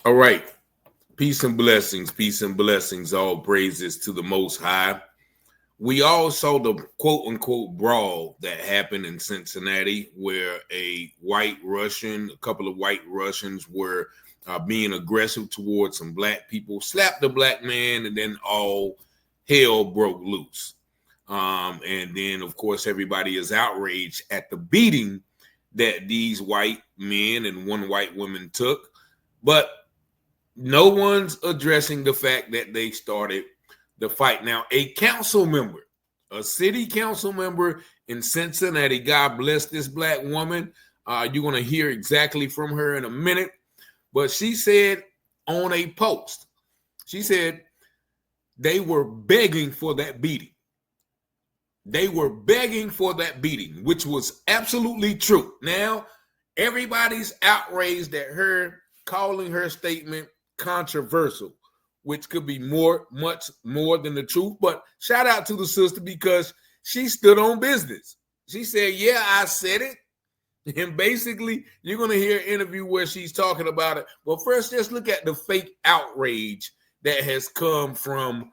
All right. Peace and blessings, all praises to the Most High. We all saw the quote-unquote brawl that happened in Cincinnati where a couple of white Russians were being aggressive towards some black people, slapped a black man, and then all hell broke loose. And then, of course, everybody is outraged at the beating that these white men and one white woman took. But no one's addressing the fact that they started the fight. Now, a city council member in Cincinnati, God bless this black woman. You're going to hear exactly from her in a minute. But she said on a post, she said they were begging for that beating. They were begging for that beating, which was absolutely true. Now, everybody's outraged at her calling her statement controversial, which could be much more than the truth. But shout out to the sister because she stood on business. She said, yeah, I said it. And basically, you're going to hear an interview where she's talking about it. But first, just look at the fake outrage that has come from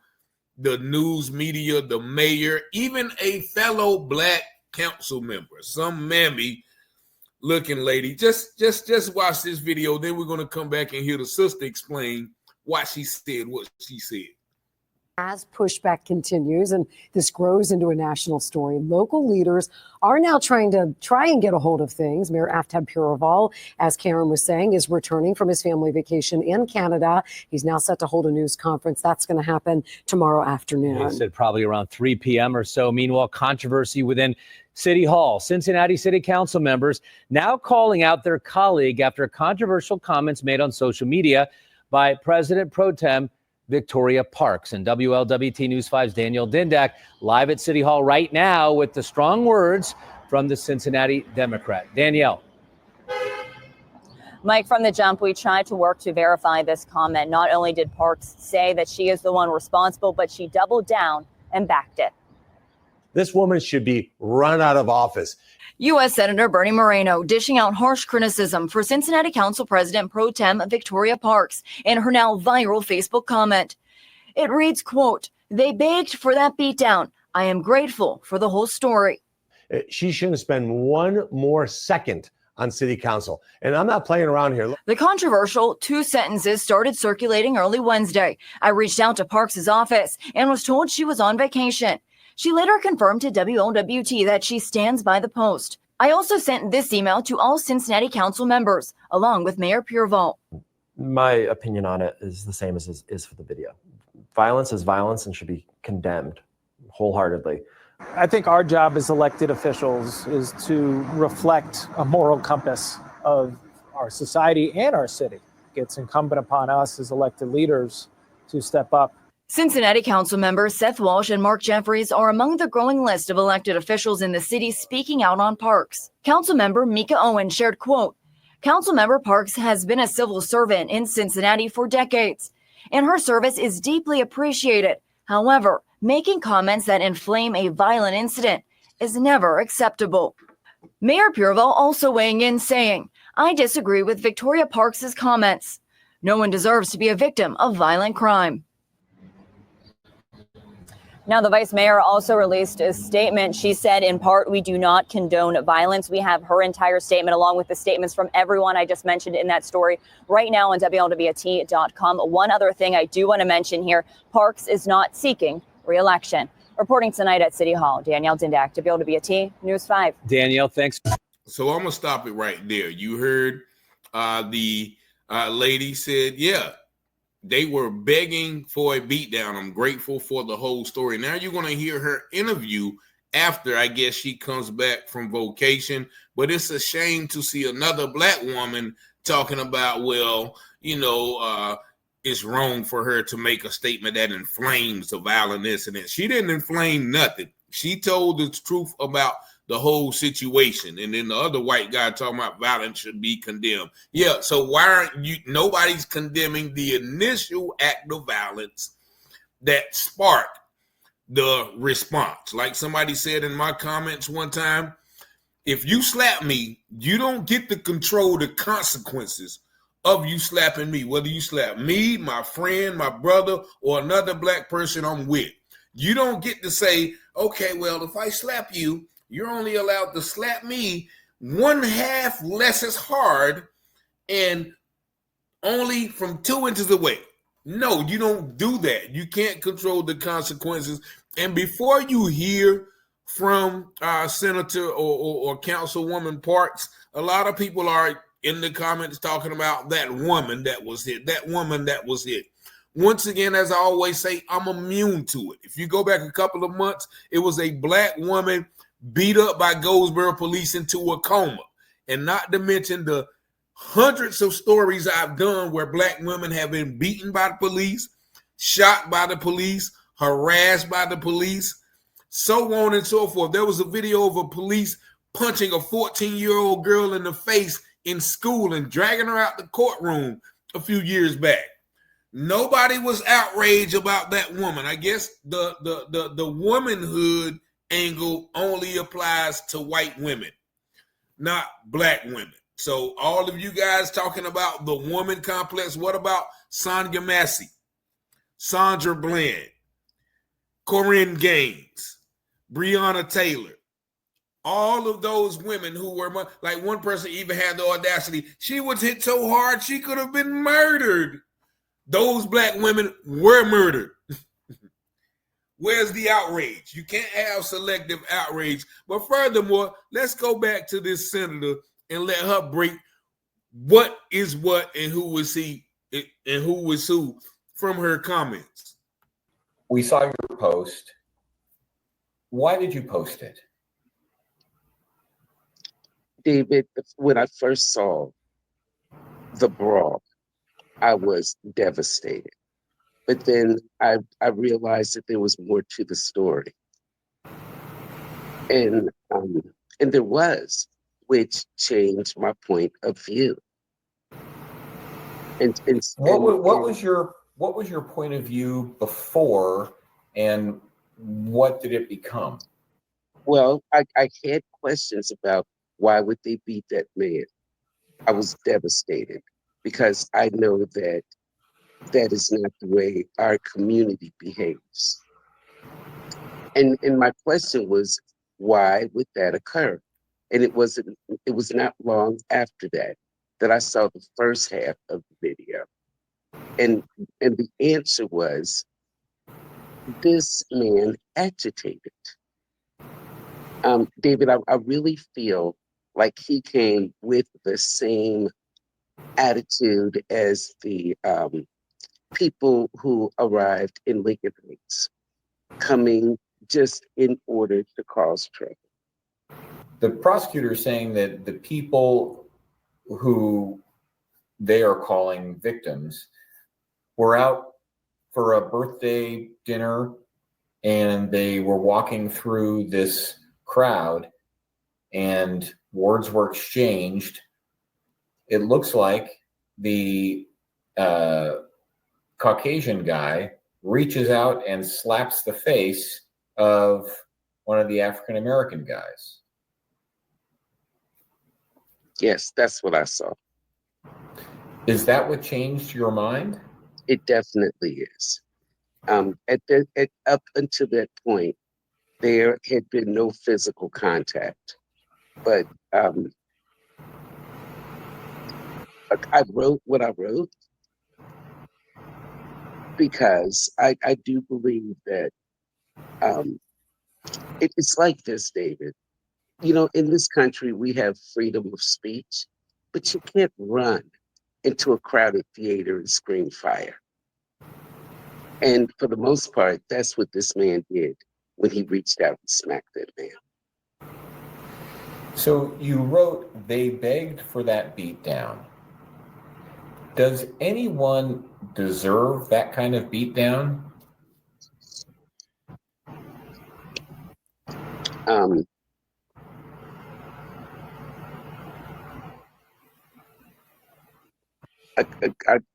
the news media, the mayor, even a fellow black council member, some mammy looking lady. Just watch this video. Then we're going to come back and hear the sister explain why she said what she said. As pushback continues and this grows into a national story, local leaders are now trying and get a hold of things. Mayor Aftab Puraval, as Karen was saying, is returning from his family vacation in Canada. He's now set to hold a news conference. That's going to happen tomorrow afternoon. He said probably around 3 p.m. or so. Meanwhile, controversy within City Hall. Cincinnati City Council members now calling out their colleague after controversial comments made on social media by President Pro Tem Victoria Parks. And WLWT News 5's Danielle Dindak live at City Hall right now with the strong words from the Cincinnati Democrat. Danielle. Mike, from the jump, we tried to work to verify this comment. Not only did Parks say that she is the one responsible, but she doubled down and backed it. This woman should be run out of office. U.S. Senator Bernie Moreno dishing out harsh criticism for Cincinnati Council President Pro Tem Victoria Parks in her now viral Facebook comment. It reads, quote, "They begged for that beatdown. I am grateful for the whole story." She shouldn't spend one more second on city council. And I'm not playing around here. The controversial two sentences started circulating early Wednesday. I reached out to Parks' office and was told she was on vacation. She later confirmed to WLWT that she stands by the post. I also sent this email to all Cincinnati Council members, along with Mayor Puraval. My opinion on it is the same as is for the video. Violence is violence and should be condemned wholeheartedly. I think our job as elected officials is to reflect a moral compass of our society and our city. It's incumbent upon us as elected leaders to step up. Cincinnati Council members Seth Walsh and Mark Jeffries are among the growing list of elected officials in the city speaking out on Parks. Councilmember Mika Owen shared, quote, "Councilmember Parks has been a civil servant in Cincinnati for decades, and her service is deeply appreciated. However, making comments that inflame a violent incident is never acceptable." Mayor Puraval also weighing in saying, "I disagree with Victoria Parks' comments. No one deserves to be a victim of violent crime." Now, the vice mayor also released a statement. She said, in part, "We do not condone violence." We have her entire statement along with the statements from everyone I just mentioned in that story right now on WLWT.com. One other thing I do want to mention here, Parks is not seeking re-election. Reporting tonight at City Hall, Danielle Dindak, WLWT News 5. Danielle, thanks. So I'm going to stop it right there. You heard the lady said, yeah, they were begging for a beatdown. I'm grateful for the whole story. Now you're going to hear her interview after, I guess, she comes back from vacation. But it's a shame to see another black woman talking about, well, it's wrong for her to make a statement that inflames the violent incident. She didn't inflame nothing. She told the truth about the whole situation. And then the other white guy talking about violence should be condemned. Yeah, so why aren't nobody's condemning the initial act of violence that sparked the response? Like somebody said in my comments one time, if you slap me, you don't get to control the consequences of you slapping me, whether you slap me, my friend, my brother, or another black person I'm with. You don't get to say, okay, well, if I slap you, you're only allowed to slap me 1/2 less as hard and only from 2 inches away. No, you don't do that. You can't control the consequences. And before you hear from Senator or Councilwoman Parks, a lot of people are in the comments talking about that woman that was hit, that woman that was hit. Once again, as I always say, I'm immune to it. If you go back a couple of months, it was a black woman beat up by Goldsboro police into a coma. And not to mention the hundreds of stories I've done where black women have been beaten by the police, shot by the police, harassed by the police, so on and so forth. There was a video of a police punching a 14-year-old girl in the face in school and dragging her out the courtroom a few years back. Nobody was outraged about that woman. I guess the womanhood angle only applies to white women, not black women. So all of you guys talking about the woman complex, what about Sonia Massey, Sandra Bland, Corinne Gaines, Breonna Taylor? All of those women who were, like one person even had the audacity, she was hit so hard she could have been murdered. Those black women were murdered. Where's the outrage? You can't have selective outrage. But furthermore, let's go back to this senator and let her break what is what and who was he and who was who from her comments. We saw your post. Why did you post it? David, when I first saw the brawl, I was devastated. But then I realized that there was more to the story. And there was, which changed my point of view. What was your point of view before, and what did it become? Well, I had questions about why would they beat that man. I was devastated because I know that that is not the way our community behaves. And my question was, why would that occur? And it was not long after that I saw the first half of the video. And the answer was, this man agitated. David, I really feel like he came with the same attitude as the people who arrived in Lincoln Heights, coming just in order to cause trouble. The prosecutor is saying that the people who they are calling victims were out for a birthday dinner and they were walking through this crowd and words were exchanged. It looks like the Caucasian guy reaches out and slaps the face of one of the African American guys. Yes, that's what I saw. Is that what changed your mind? It definitely is. Up until that point, there had been no physical contact. But I wrote what I wrote because I do believe that it's like this, David. You know, in this country, we have freedom of speech, but you can't run into a crowded theater and scream fire. And for the most part, that's what this man did when he reached out and smacked that man. So you wrote, they begged for that beatdown. Does anyone deserve that kind of beatdown?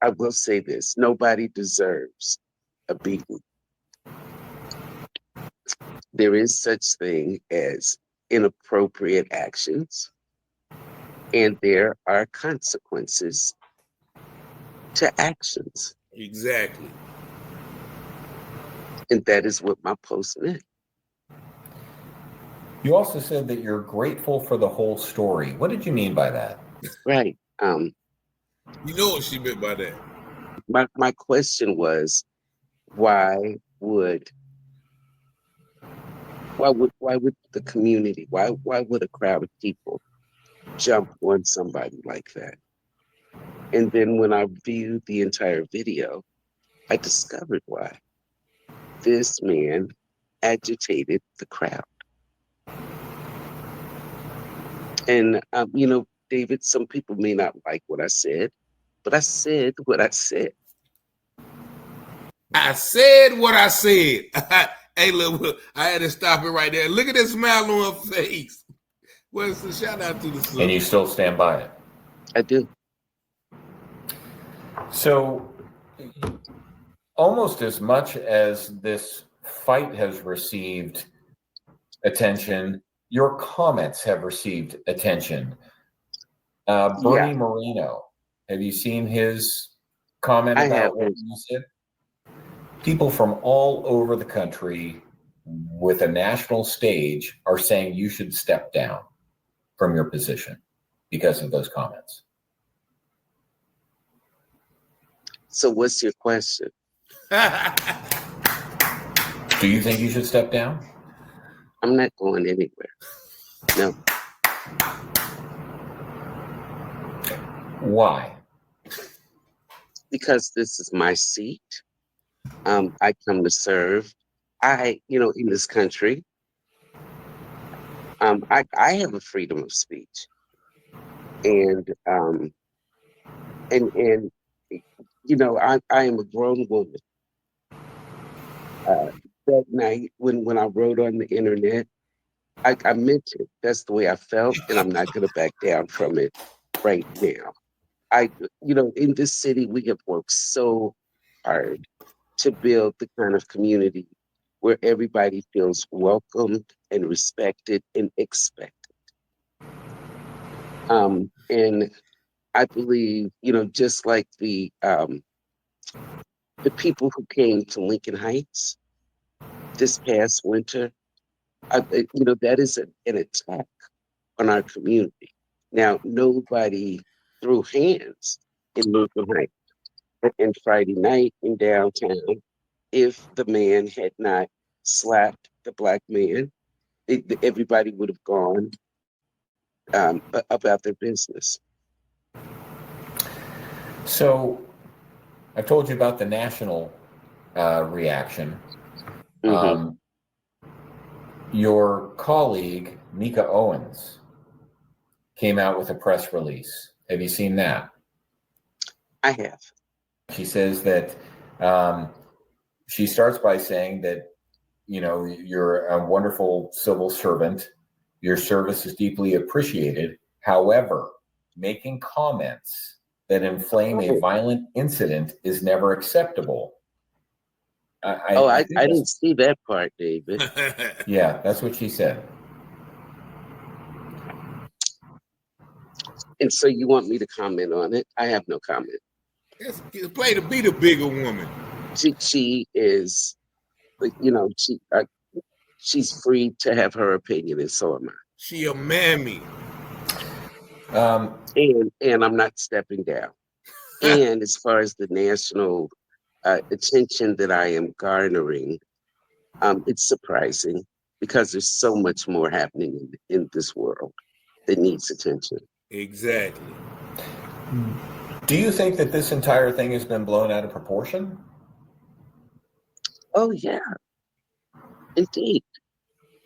I will say this, nobody deserves a beating. There is such thing as inappropriate actions, and there are consequences to actions. Exactly. And that is what my post meant. You also said that you're grateful for the whole story. What did you mean by that? Right. You know what she meant by that. My question was, why would the community, why would a crowd of people jump on somebody like that? And then when I viewed the entire video, I discovered why. This man agitated the crowd. And, David, some people may not like what I said, but I said what I said. I said what I said. Hey, look, I had to stop it right there. Look at that smile on her face. Well, it's a shout out to the son. And you still stand by it? I do. So, almost as much as this fight has received attention, your comments have received attention. Bernie Moreno, have you seen his comment about what you said? People from all over the country with a national stage are saying you should step down from your position because of those comments. So what's your question? Do you think you should step down? I'm not going anywhere. No. Why? Because this is my seat. I come to serve. In this country, I have a freedom of speech, and I am a grown woman. That night when I wrote on the internet, I meant it. That's the way I felt, and I'm not going to back down from it right now. In this city, we have worked so hard to build the kind of community where everybody feels welcomed and respected and expected. And I believe, just like the people who came to Lincoln Heights this past winter, that is an attack on our community. Now, nobody threw hands in Lincoln Heights and Friday night in downtown. If the man had not slapped the black man, everybody would have gone about their business. So I've told you about the national reaction. Mm-hmm. Your colleague, Mika Owens, came out with a press release. Have you seen that? I have. She says that she starts by saying that, you're a wonderful civil servant. Your service is deeply appreciated. However, making comments that inflame a violent incident is never acceptable. I didn't see that part, David. Yeah, that's what she said. And so you want me to comment on it? I have no comment. Play to be the bigger woman. She is, she's free to have her opinion, and so am I. She a mammy. And I'm not stepping down. And as far as the national attention that I am garnering, it's surprising because there's so much more happening in this world that needs attention. Exactly. Do you think that this entire thing has been blown out of proportion? Oh, yeah. Indeed.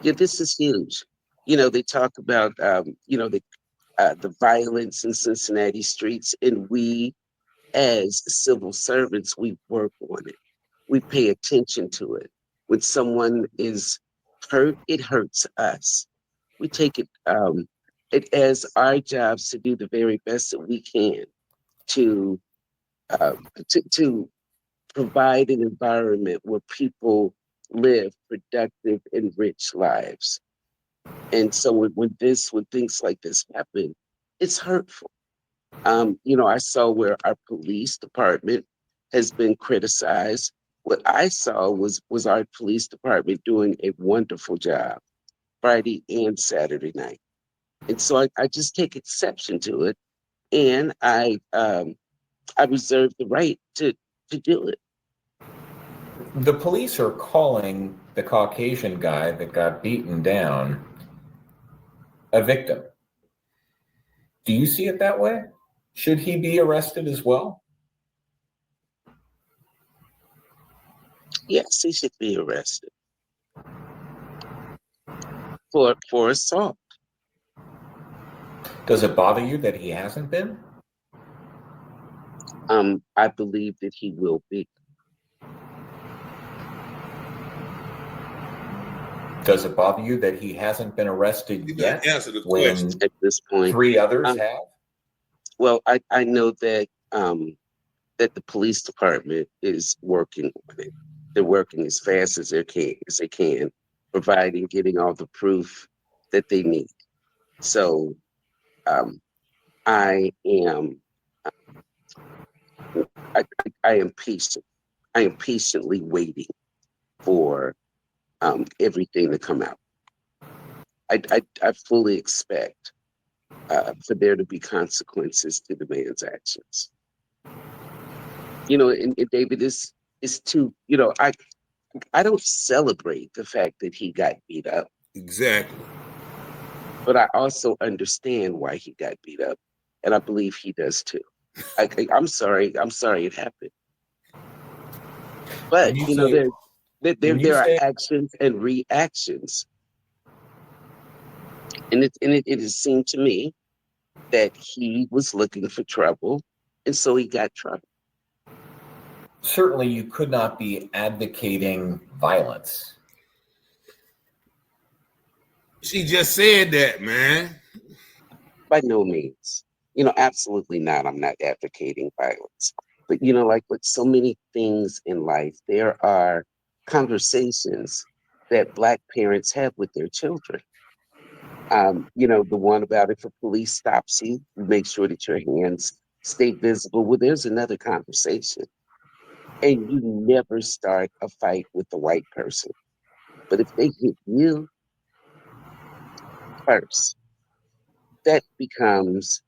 Yeah, this is huge. They talk about, the violence in Cincinnati streets, and we, as civil servants, we work on it. We pay attention to it. When someone is hurt, it hurts us. We take it as our jobs to do the very best that we can to provide an environment where people live productive and rich lives. And so when things like this happen, it's hurtful. I saw where our police department has been criticized. What I saw was our police department doing a wonderful job Friday and Saturday night. And so I just take exception to it, and I reserve the right to do it. The police are calling the Caucasian guy that got beaten down a victim. Do you see it that way? Should he be arrested as well? Yes, he should be arrested for assault. Does it bother you that he hasn't been? I believe that he will be. Does it bother you that he hasn't been arrested You yet? didn't answer the when question. At this point, 3 others have? well, I know that that the police department is working on it. They're working as fast as they can, providing getting all the proof that they need. So I am I am patient. I am patiently waiting for everything to come out. I fully expect for there to be consequences to the man's actions. And David is too. I don't celebrate the fact that he got beat up, Exactly. but I also understand why he got beat up, and I believe he does too. I'm sorry. I'm sorry it happened. But there are actions and reactions, and it has seemed to me that he was looking for trouble, and so he got trouble. Certainly, you could not be advocating violence. She just said that, man. By no means. Absolutely not. I'm not advocating violence. But, like with so many things in life, there are conversations that Black parents have with their children. The one about if a police stops you, make sure that your hands stay visible. Well, there's another conversation. And you never start a fight with the white person. But if they hit you first, that becomes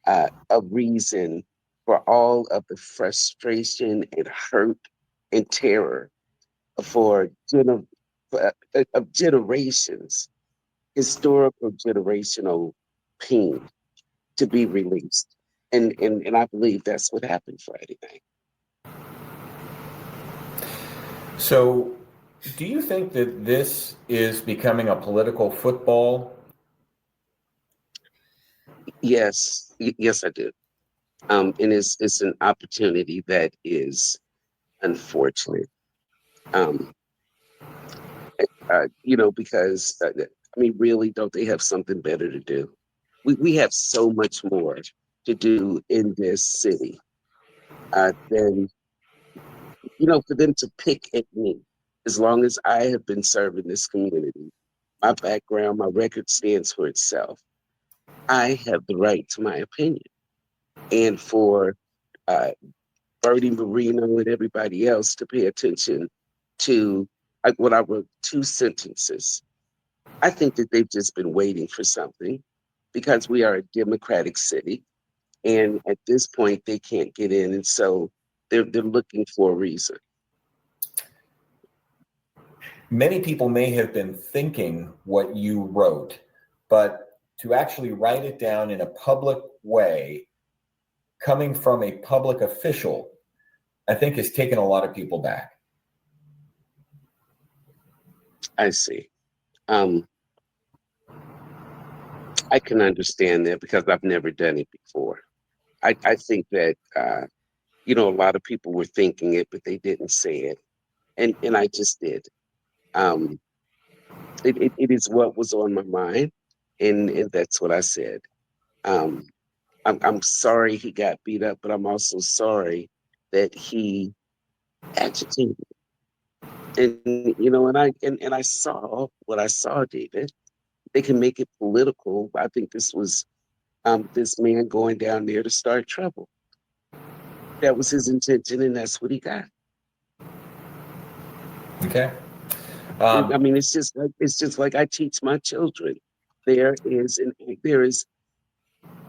a reason for all of the frustration and hurt and terror for of generations, historical generational pain to be released. And I believe that's what happened Friday night. So, do you think that this is becoming a political football? Yes, yes, I do. And it's an opportunity that is unfortunate. Um, because really, don't they have something better to do? We have so much more to do in this city than for them to pick at me. As long as I have been serving this community, my background, my record stands for itself. I have the right to my opinion, and for uh, Bertie Marino and everybody else to pay attention to what I wrote 2 sentences. I think that they've just been waiting for something because we are a democratic city. And at this point, they can't get in. And so they're looking for a reason. Many people may have been thinking what you wrote, but to actually write it down in a public way, coming from a public official, I think has taken a lot of people back. I see. I can understand that because I've never done it before. I think that, a lot of people were thinking it, but they didn't say it. And I just did. Um, it is what was on my mind. And that's what I said. Um, I'm sorry he got beat up, but I'm also sorry that he agitated. And I saw what I saw, David. They can make it political. I think this was this man going down there to start trouble. That was his intention, and that's what he got. Okay. I mean, it's just like I teach my children. There is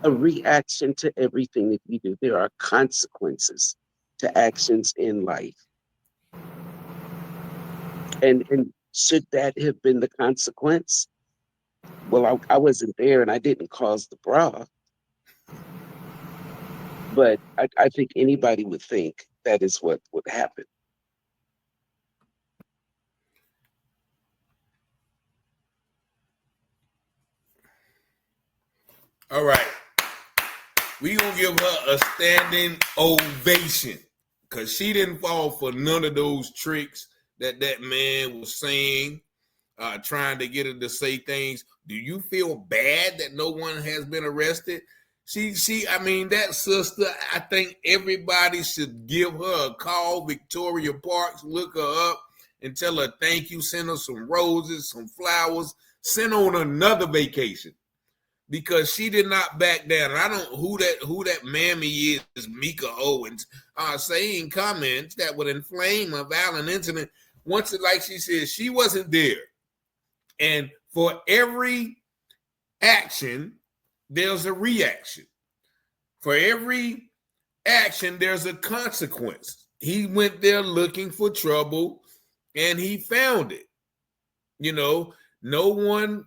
a reaction to everything that we do. There are consequences to actions in life. And should that have been the consequence? Well, I wasn't there and I didn't cause the brawl. But I think anybody would think that is what would happen. All right. We gonna give her a standing ovation because she didn't fall for none of those tricks that man was saying, trying to get her to say things. Do you feel bad that no one has been arrested? I mean, that sister, I think everybody should give her a call, Victoria Parks, look her up and tell her thank you, send her some roses, some flowers, send her on another vacation. Because she did not back down. And I don't who that mammy is, Mika Owens, saying comments that would inflame a violent incident. Once, like she said, she wasn't there. And for every action, there's a reaction. For every action, there's a consequence. He went there looking for trouble, and he found it. No one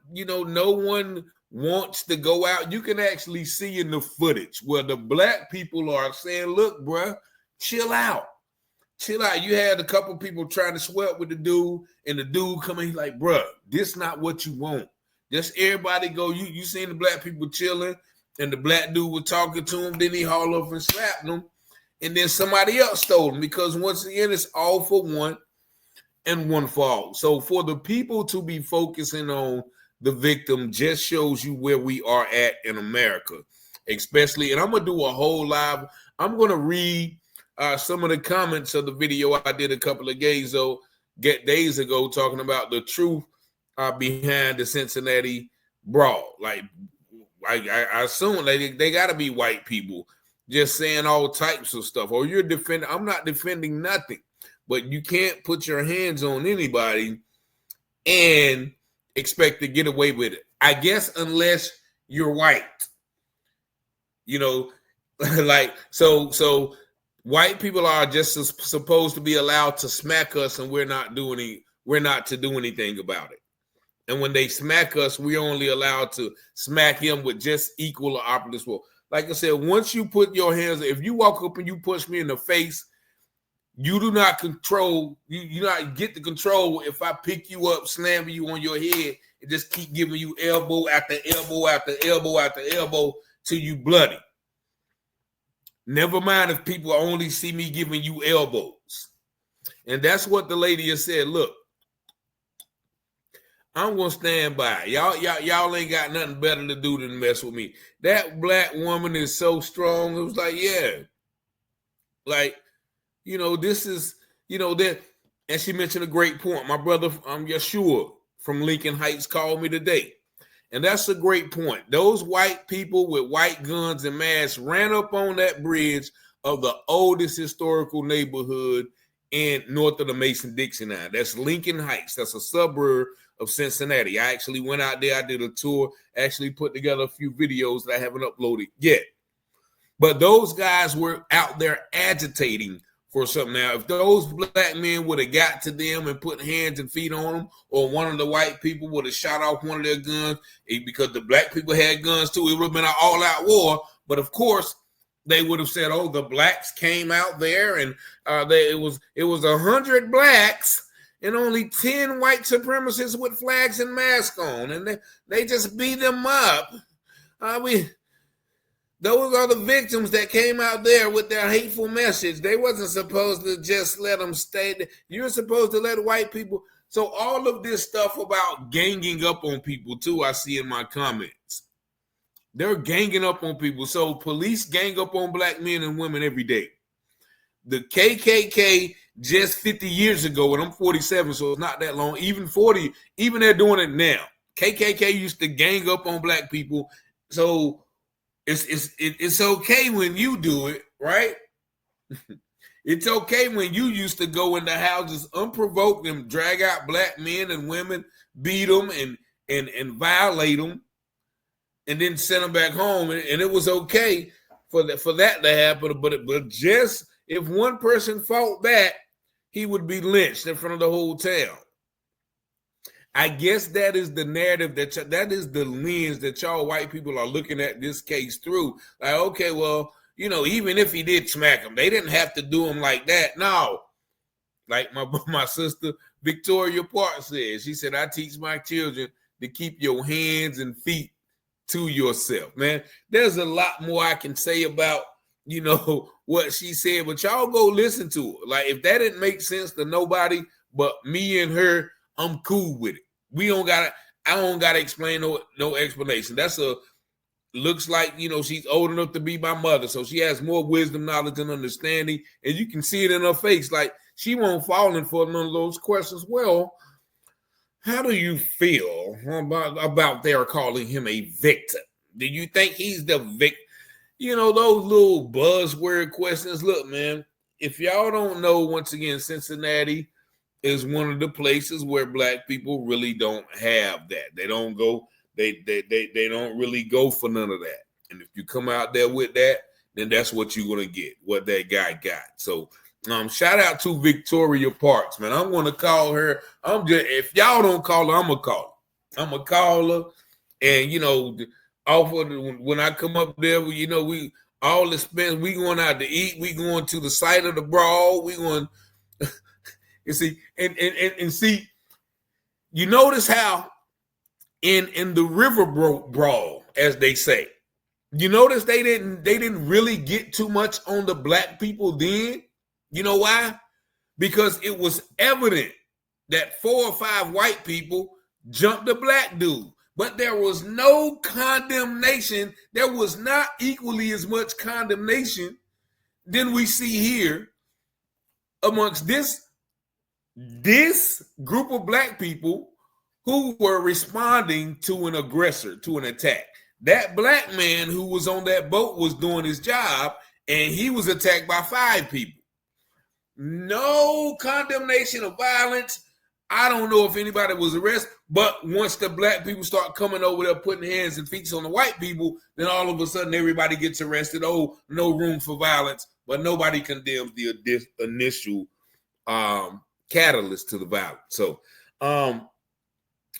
wants to go out. You can actually see in the footage where the black people are saying, look, bruh, chill out. Chill out. You had a couple people trying to sweat with the dude, and the dude coming, he's like, bruh, this not what you want. Just everybody go, you seen the black people chilling, and the black dude was talking to him, then he hauled off and slapped him, and then somebody else stole him, because once again, it's all for one and one for all. So for the people to be focusing on the victim just shows you where we are at in America, especially. And I'm going to do a whole live. I'm going to read some of the comments of the video I did a couple of days ago talking about the truth behind the Cincinnati Brawl. Like, I assume they got to be white people just saying all types of stuff. Or you're defending. I'm not defending nothing. But you can't put your hands on anybody and expect to get away with it, I guess, unless you're white. Like so white people are just supposed to be allowed to smack us, and we're not to do anything about it. And when they smack us, we're only allowed to smack him with just equal or opposite. Well, like I said, once you put your hands, if you walk up and you push me in the face, you do not control, you not get the control if I pick you up, slam you on your head, and just keep giving you elbow after elbow after elbow after elbow till you bloody. Never mind if people only see me giving you elbows. And that's what the lady has said. Look, I'm going to stand by. Y'all ain't got nothing better to do than mess with me. That black woman is so strong. It was like, yeah. Like, this is, that, and she mentioned a great point. My brother, Yeshua from Lincoln Heights called me today. And that's a great point. Those white people with white guns and masks ran up on that bridge of the oldest historical neighborhood in north of the Mason-Dixon line. That's Lincoln Heights. That's a suburb of Cincinnati. I actually went out there. I did a tour, actually put together a few videos that I haven't uploaded yet. But those guys were out there agitating for something. Now, if those black men would have got to them and put hands and feet on them, or one of the white people would have shot off one of their guns, because the black people had guns too, it would have been an all-out war. But of course, they would have said, "Oh, the blacks came out there, and it was 100 blacks and only 10 white supremacists with flags and masks on, and they just beat them up." Those are the victims that came out there with their hateful message. They wasn't supposed to just let them stay there. You're supposed to let white people. So all of this stuff about ganging up on people too, I see in my comments. They're ganging up on people. So police gang up on black men and women every day. The KKK just 50 years ago, and I'm 47, so it's not that long, even 40, even they're doing it now. KKK used to gang up on black people. So It's okay when you do it, right? It's okay when you used to go into houses unprovoked and drag out black men and women, beat them and violate them, and then send them back home. And it was okay for that to happen. But just if one person fought back, he would be lynched in front of the whole town. I guess that is the narrative that is the lens that y'all white people are looking at this case through. Like, okay, well, you know, even if he did smack him, they didn't have to do him like that. No, like my sister Victoria Park said, she said, I teach my children to keep your hands and feet to yourself. Man, there's a lot more I can say about, you know, what she said, but y'all go listen to her. Like, if that didn't make sense to nobody but me and her, I'm cool with it. I don't gotta explain no explanation. Looks like, you know, she's old enough to be my mother, so she has more wisdom, knowledge, and understanding, and you can see it in her face. Like, she won't fall in for none of those questions. Well, how do you feel about their calling him a victim? Do you think he's the victim? You know, those little buzzword questions. Look, man, if y'all don't know, once again, Cincinnati is one of the places where black people really don't have that. They don't go, they don't really go for none of that. And if you come out there with that, then that's what you're gonna get, what that guy got. So shout out to Victoria Parks, man. I'm gonna call her. If y'all don't call her, I'm gonna call her. I'm gonna call her, and you know, when I come up there, you know, we all expense. We going out to eat. We going to the site of the brawl. We going. You see, and see, you notice how in the river brawl, as they say, you notice they didn't really get too much on the black people then. You know why? Because it was evident that 4 or 5 white people jumped the black dude, but there was no condemnation. There was not equally as much condemnation than we see here amongst this group of black people who were responding to an aggressor, to an attack. That black man who was on that boat was doing his job, and he was attacked by 5 people. No condemnation of violence. I don't know if anybody was arrested, but once the black people start coming over there putting hands and feet on the white people, then all of a sudden everybody gets arrested. Oh, no room for violence, but nobody condemns the initial catalyst to the violence. So I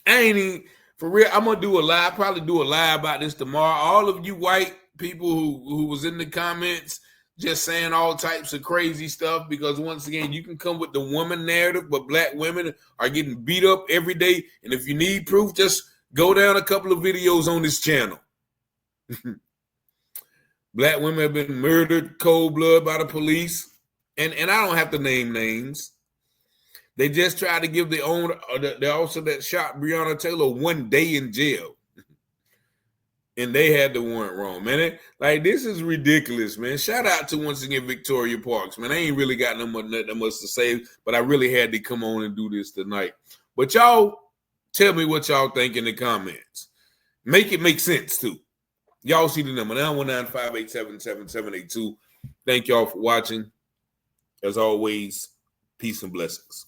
ain't even, for real, I'm gonna do a live, probably do a live about this tomorrow. All of you white people who was in the comments just saying all types of crazy stuff, because once again, you can come with the woman narrative, but black women are getting beat up every day. And if you need proof, just go down a couple of videos on this channel. Black women have been murdered cold blood by the police, and I don't have to name names. They just tried to give the officer that shot Breonna Taylor 1 day in jail. And they had the warrant wrong, man. This is ridiculous, man. Shout out to, once again, Victoria Parks, man. I ain't really got nothing much to say, but I really had to come on and do this tonight. But y'all, tell me what y'all think in the comments. Make it make sense, too. Y'all see the number, 919-587-7782. Thank y'all for watching. As always, peace and blessings.